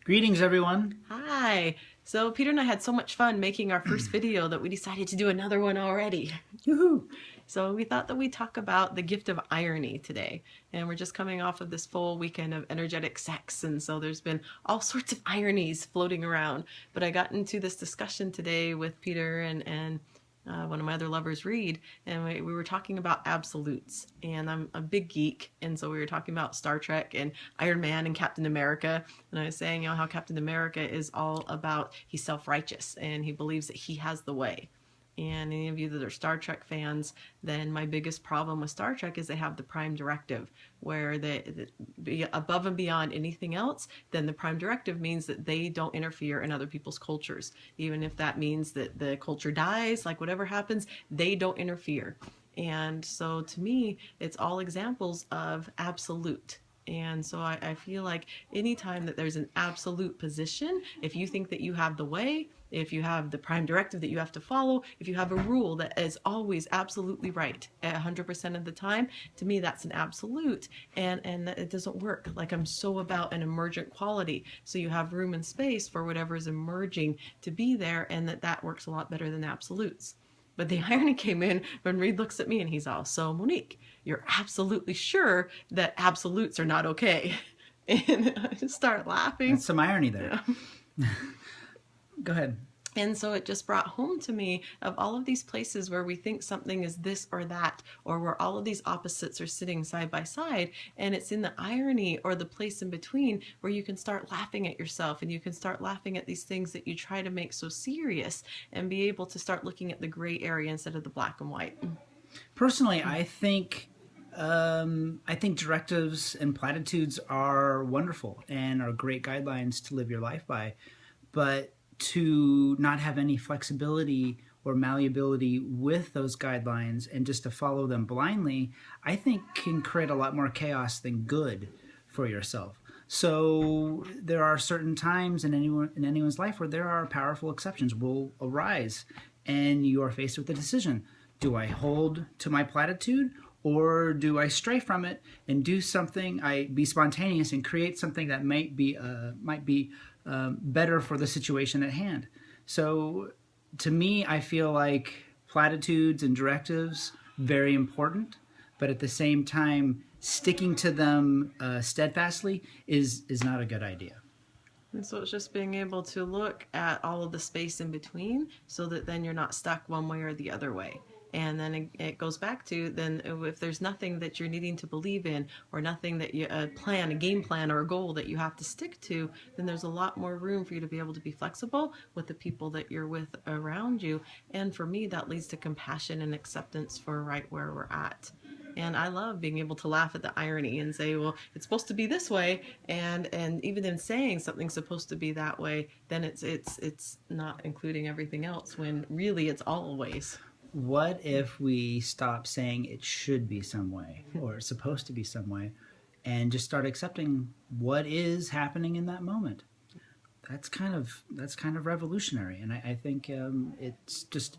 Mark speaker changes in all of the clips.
Speaker 1: Greetings, everyone.
Speaker 2: Hi. So Peter and I had so much fun making our first video that we decided to do another one already.
Speaker 1: Woohoo!
Speaker 2: So we thought that we'd talk about the gift of irony today. And we're just coming off of this full weekend of energetic sex. And so there's been all sorts of ironies floating around. But I got into this discussion today with Peter and one of my other lovers, Reed, and we were talking about absolutes. And I'm a big geek, and so we were talking about Star Trek and Iron Man and Captain America. And I was saying, how Captain America is all about, he's self-righteous and he believes that he has the way. And any of you that are Star Trek fans, then my biggest problem with Star Trek is they have the Prime Directive, where they be above and beyond anything else, then the Prime Directive means that they don't interfere in other people's cultures. Even if that means that the culture dies, like whatever happens, they don't interfere. And so to me, it's all examples of absolute. And so I feel like anytime that there's an absolute position, if you think that you have the way, if you have the prime directive that you have to follow, if you have a rule that is always absolutely right at 100% of the time, to me that's an absolute, and it doesn't work. Like, I'm so about an emergent quality, so you have room and space for whatever is emerging to be there, and that works a lot better than absolutes. But the irony came in when Reed looks at me and he's all, so Monique, you're absolutely sure that absolutes are not okay. And I just start laughing.
Speaker 1: That's some irony there. Yeah. Go ahead.
Speaker 2: And so it just brought home to me of all of these places where we think something is this or that, or where all of these opposites are sitting side by side. And it's in the irony or the place in between where you can start laughing at yourself, and you can start laughing at these things that you try to make so serious, and be able to start looking at the gray area instead of the black and white.
Speaker 1: Personally, I think directives and platitudes are wonderful and are great guidelines to live your life by. But to not have any flexibility or malleability with those guidelines and just to follow them blindly, I think can create a lot more chaos than good for yourself. So there are certain times in anyone's life where there are powerful exceptions will arise, and you are faced with a decision. Do I hold to my platitude, or do I stray from it and do something? Be spontaneous and create something that might be better for the situation at hand. So to me, I feel like platitudes and directives, very important, but at the same time, sticking to them steadfastly is not a good idea.
Speaker 2: And so it's just being able to look at all of the space in between, so that then you're not stuck one way or the other way. And then it goes back to, then if there's nothing that you're needing to believe in, or nothing that you a game plan or a goal that you have to stick to, then there's a lot more room for you to be able to be flexible with the people that you're with around you. And for me, that leads to compassion and acceptance for right where we're at. And I love being able to laugh at the irony and say, well, it's supposed to be this way, and even in saying something's supposed to be that way, then it's not including everything else, when really it's always.
Speaker 1: What if we stop saying it should be some way or it's supposed to be some way, and just start accepting what is happening in that moment? That's kind of revolutionary, and I think it's just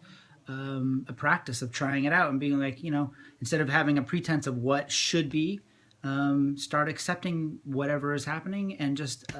Speaker 1: a practice of trying it out and being like, instead of having a pretense of what should be, start accepting whatever is happening and just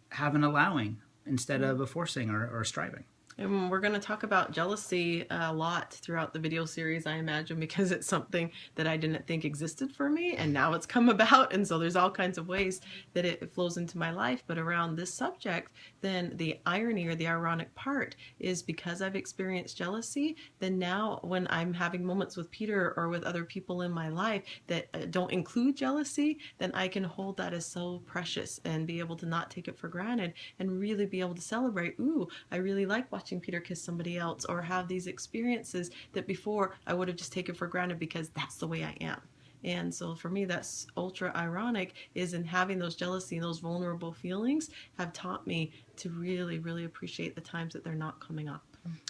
Speaker 1: have an allowing instead of a forcing or striving.
Speaker 2: And we're going to talk about jealousy a lot throughout the video series, I imagine, because it's something that I didn't think existed for me, and now it's come about. And so there's all kinds of ways that it flows into my life. But around this subject, then the irony or the ironic part is, because I've experienced jealousy, then now when I'm having moments with Peter or with other people in my life that don't include jealousy, then I can hold that as so precious and be able to not take it for granted, and really be able to celebrate, ooh, I really like watching Peter kiss somebody else, or have these experiences that before I would have just taken for granted because that's the way I am. And so for me, that's ultra ironic, is in having those jealousy and those vulnerable feelings have taught me to really, really appreciate the times that they're not coming up.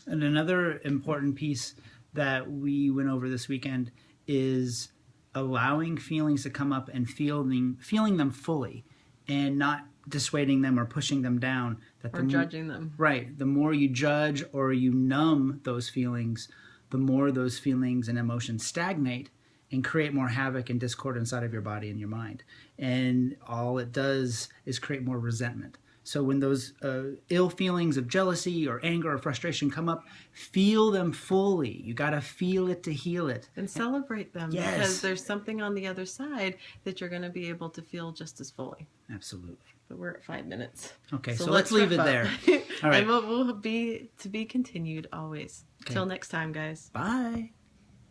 Speaker 1: And another important piece that we went over this weekend is allowing feelings to come up and feeling them fully, and not dissuading them or pushing them down.
Speaker 2: Or judging them.
Speaker 1: Right. The more you judge or you numb those feelings, the more those feelings and emotions stagnate and create more havoc and discord inside of your body and your mind. And all it does is create more resentment. So when those ill feelings of jealousy or anger or frustration come up, feel them fully. You got to feel it to heal it.
Speaker 2: And celebrate them.
Speaker 1: Yes.
Speaker 2: Because there's something on the other side that you're going to be able to feel just as fully.
Speaker 1: Absolutely.
Speaker 2: But we're at 5 minutes.
Speaker 1: Okay, so let's leave it
Speaker 2: wrap
Speaker 1: there.
Speaker 2: up.
Speaker 1: All right.
Speaker 2: And we'll be to be continued always.
Speaker 1: Okay.
Speaker 2: Till next time, guys.
Speaker 1: Bye.